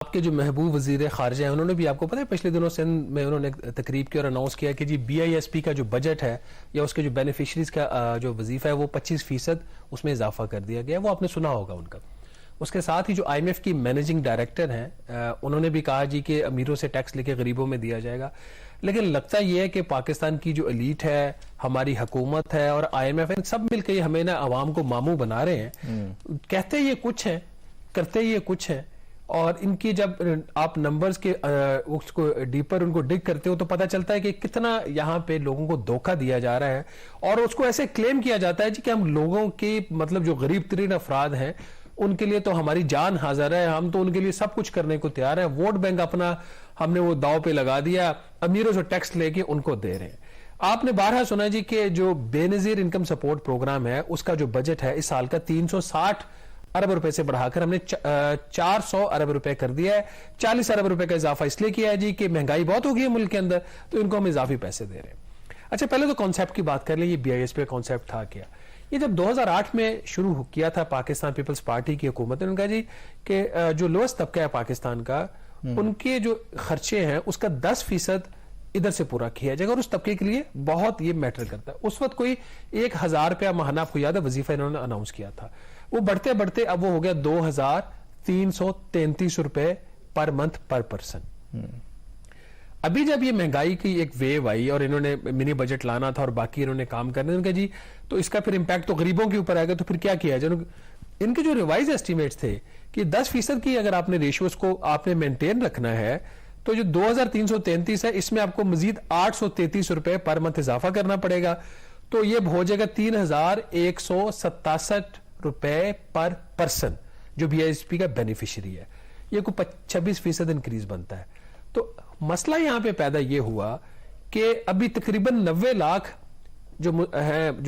آپ کے جو محبوب وزیر خارجہ ہیں انہوں نے بھی آپ کو پتہ ہے پچھلے دنوں سندھ میں انہوں نے تقریب کی اور اناؤنس کیا کہ جی BISP کا جو بجٹ ہے یا اس کے جو بینیفیشریز کا جو وظیفہ ہے وہ 25% اس میں اضافہ کر دیا گیا. وہ آپ نے سنا ہوگا ان کا. اس کے ساتھ ہی جو IMF کی مینیجنگ ڈائریکٹر ہیں انہوں نے بھی کہا جی کہ امیروں سے ٹیکس لے کے غریبوں میں دیا جائے گا. لیکن لگتا یہ ہے کہ پاکستان کی جو ایلیٹ ہے, ہماری حکومت ہے اور IMF سب مل کے ہمیں نا عوام کو ماموں بنا رہے ہیں. کہتے یہ کچھ ہیں, کرتے یہ کچھ ہیں, اور ان کی جب آپ نمبرز کے اس کو ڈیپر ان کو ڈگ کرتے ہو تو پتہ چلتا ہے کہ کتنا یہاں پہ لوگوں کو دھوکہ دیا جا رہا ہے. اور اس کو ایسے کلیم کیا جاتا ہے جی کہ ہم لوگوں کی مطلب جو غریب ترین افراد ہیں ان کے لیے تو ہماری جان حاضر ہے, ہم تو ان کے لیے سب کچھ کرنے کو تیار ہیں. ووٹ بینک اپنا ہم نے وہ داؤ پہ لگا دیا, امیروں سے ٹیکس لے کے ان کو دے رہے ہیں. آپ نے بارہا سنا جی کہ جو بے نظیر انکم سپورٹ پروگرام ہے اس کا جو بجٹ ہے اس سال کا 360 ارب روپے سے بڑھا کر ہم نے 400 ارب روپے کر دیا ہے. 40 ارب روپے کا اضافہ اس لیے کیا ہے جی کہ مہنگائی بہت ہو گئی ہے ملک کے اندر, تو ان کو ہم اضافی پیسے دے رہے ہیں. اچھا پہلے تو کانسیپٹ کی بات کر لیں. یہ BISP کا کانسیپٹ تھا کیا؟ یہ جب 2008 میں شروع کیا تھا پاکستان پیپلز پارٹی کی حکومت نے, ان کا جی کہ جو لوئسٹ طبقہ ہے پاکستان کا ان کے جو خرچے ہیں اس کا 10% ادھر سے پورا کیا جائے گا, اور اس طبقے کے لیے بہت یہ میٹر کرتا ہے. اس وقت کوئی 1000 روپیہ ماہانہ آپ کو یاد ہے وظیفہ انہوں نے اناؤنس کیا تھا, وہ بڑھتے بڑھتے اب وہ ہو گیا 2333 روپے پر منتھ پر پرسن. ابھی جب یہ مہنگائی کی ایک ویو آئی اور انہوں نے منی بجٹ لانا تھا اور باقی انہوں نے کام کرنے ان کا جی تو اس کا پھر امپیکٹ تو غریبوں کے اوپر آئے گا, تو پھر کیا کیا جائے. ان کے جو ریوائز ایسٹیمیٹس تھے کہ 10% کی اگر آپ نے ریشیوز کو آپ نے مینٹین رکھنا ہے تو جو 2333 ہے اس میں آپ کو مزید 833 روپے پر منتھ اضافہ کرنا پڑے گا, تو یہ ہو جائے گا 3167 روپے پر پرسن جو BISP کا بینیفیشری ہے. یہ کوئی 26% انکریز بنتا ہے. تو مسئلہ یہاں پہ پیدا یہ ہوا کہ ابھی تقریباً 90 لاکھ جو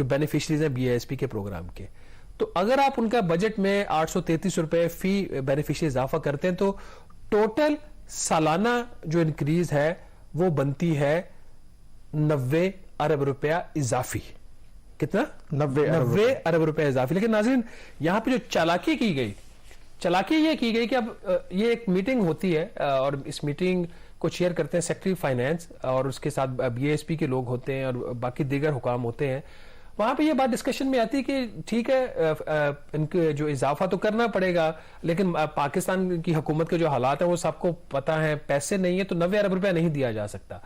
بینیفیشریز ہیں BISP کے پروگرام کے, تو اگر آپ ان کا بجٹ میں 833 روپے فی بینیفیشری اضافہ کرتے ہیں تو ٹوٹل سالانہ جو انکریز ہے وہ بنتی ہے 90 ارب روپیہ اضافی. کتنا؟ 90 ارب روپے اضافی. لیکن ناظرین یہاں پہ جو چالاکی کی گئی, چالاکی یہ کی گئی کہ اب یہ ایک میٹنگ ہوتی ہے اور اس میٹنگ کو چیئر کرتے ہیں سیکٹری فائنینس اور اس کے ساتھ BISP کے لوگ ہوتے ہیں اور باقی دیگر حکام ہوتے ہیں. وہاں پہ یہ بات ڈسکشن میں آتی ہے کہ ٹھیک ہے ان کے جو اضافہ تو کرنا پڑے گا, لیکن پاکستان کی حکومت کے جو حالات ہیں وہ سب کو پتہ ہے, پیسے نہیں ہیں تو 90 ارب روپیہ نہیں دیا جا سکتا.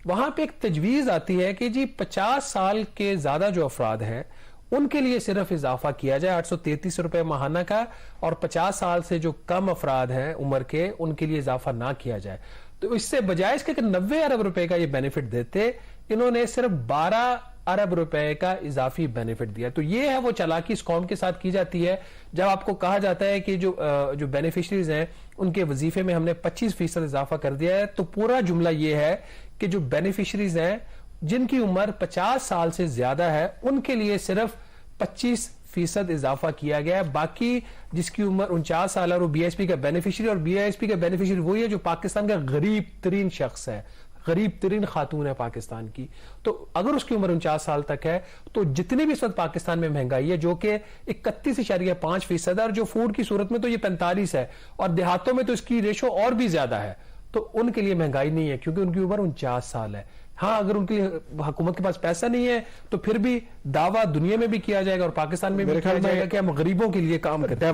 وہاں پہ ایک تجویز آتی ہے کہ جی 50 سال کے زیادہ جو افراد ہیں ان کے لیے صرف اضافہ کیا جائے 833 روپے ماہانہ کا, اور 50 سال سے جو کم افراد ہیں عمر کے ان کے لیے اضافہ نہ کیا جائے. تو اس سے بجائے اس کے کہ 90 ارب روپے کا یہ بینیفٹ دیتے, انہوں نے صرف 12 ارب روپے کا اضافی بینیفٹ دیا. تو یہ ہے وہ چالاکی اس قوم کے ساتھ کی جاتی ہے جب آپ کو کہا جاتا ہے کہ جو بینیفیشریز ہیں ان کے وظیفے میں ہم نے 25% اضافہ کر دیا ہے. تو پورا جملہ یہ ہے کہ جو بینیفیشریز ہیں جن کی عمر 50 سال سے زیادہ ہے ان کے لیے صرف 25% اضافہ کیا گیا ہے. باقی جس کی عمر 49 سال ہے وہ BISP کا بینیفیشری, اور BISP کا بینیفیشری وہی ہے جو پاکستان کا غریب ترین شخص ہے, غریب ترین خاتون ہے پاکستان کی. تو اگر اس کی عمر 49 سال تک ہے تو جتنی بھی اس وقت پاکستان میں مہنگائی ہے جو کہ 31.5% ہے, اور جو فوڈ کی صورت میں تو یہ 45 ہے, اور دیہاتوں میں تو اس کی ریشو اور بھی زیادہ ہے, تو ان کے لیے مہنگائی نہیں ہے کیونکہ ان کی عمر 49 سال ہے. ہاں اگر ان کی حکومت کے پاس پیسہ نہیں ہے تو پھر بھی دعویٰ دنیا میں بھی کیا جائے گا اور پاکستان میں بھی کیا جائے گا کہ ہم غریبوں کے لیے کام کرتے ہیں.